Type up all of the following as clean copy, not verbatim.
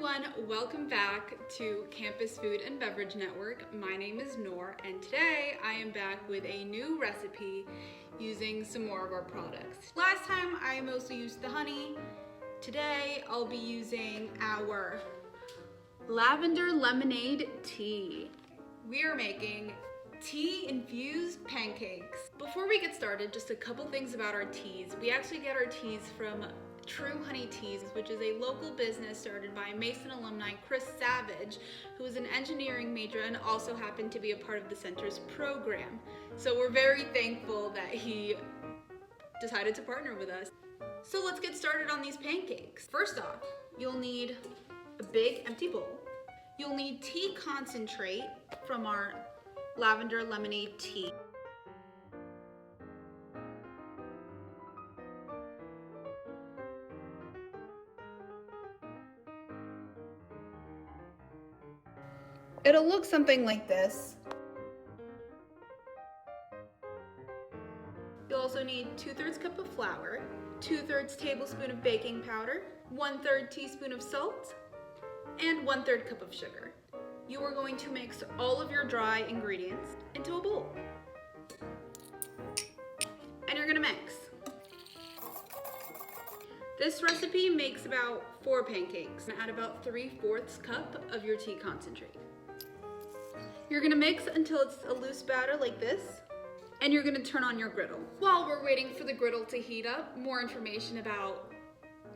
everyone, welcome back to Campus Food and Beverage Network. My name is Noor and today I am back with a new recipe using some more of our products. Last time I mostly used the honey. Today I'll be using our lavender lemonade tea. We are making tea infused pancakes. Before we get started, just a couple things about our teas. We actually get our teas from True Honey Teas, which is a local business started by Mason alumni Chris Savage, who is an engineering major and also happened to be a part of the center's program. So we're very thankful that he decided to partner with us. So let's get started on these pancakes. First off, you'll need a big empty bowl. You'll need tea concentrate from our lavender lemonade tea. It'll look something like this. You'll also need 2/3 cup of flour, 2/3 tablespoon of baking powder, 1/3 teaspoon of salt, and 1/3 cup of sugar. You are going to mix all of your dry ingredients into a bowl. And you're gonna mix. This recipe makes about 4 pancakes. Add about 3/4 cup of your tea concentrate. You're gonna mix until it's a loose batter like this, and you're gonna turn on your griddle. While we're waiting for the griddle to heat up, more information about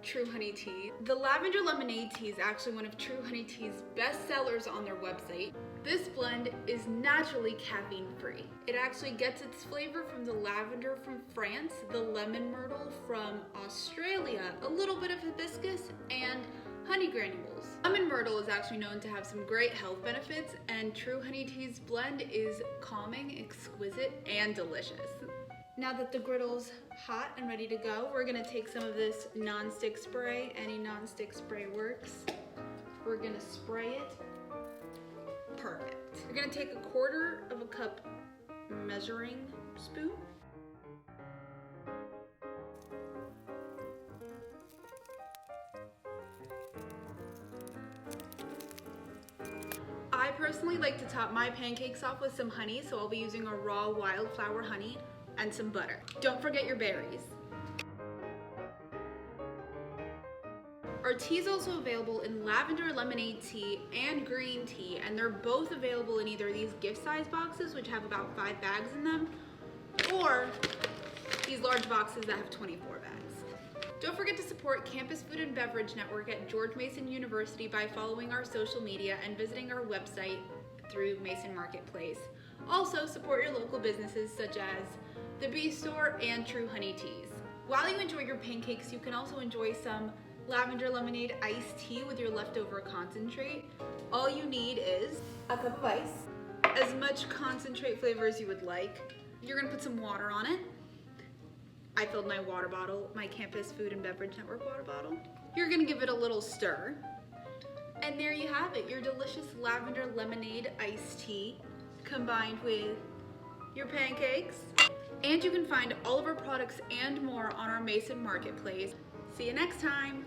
True Honey Tea. The lavender lemonade tea is actually one of True Honey Tea's best sellers on their website. This blend is naturally caffeine free. It actually gets its flavor from the lavender from France, the lemon myrtle from Australia, a little bit of hibiscus, and honey granules. Lemon myrtle is actually known to have some great health benefits, and True Honey Tea's blend is calming, exquisite, and delicious. Now that the griddle's hot and ready to go, we're gonna take some of this non-stick spray. Any non-stick spray works. We're gonna spray it. Perfect. We're gonna take 1/4 of a cup measuring spoon. I personally like to top my pancakes off with some honey, so I'll be using a raw wildflower honey and some butter. Don't forget your berries. Our tea is also available in lavender lemonade tea and green tea, and they're both available in either these gift size boxes, which have about 5 bags in them, or these large boxes that have 24 bags. Don't forget to support Campus Food and Beverage Network at George Mason University by following our social media and visiting our website through Mason Marketplace. Also, support your local businesses such as the Bee Store and True Honey Teas. While you enjoy your pancakes, you can also enjoy some lavender lemonade iced tea with your leftover concentrate. All you need is a cup of ice, as much concentrate flavor as you would like. You're gonna put some water on it. I filled my water bottle, my Campus Food and Beverage Network water bottle. You're gonna give it a little stir. And there you have it, your delicious lavender lemonade iced tea combined with your pancakes. And you can find all of our products and more on our Mason Marketplace. See you next time.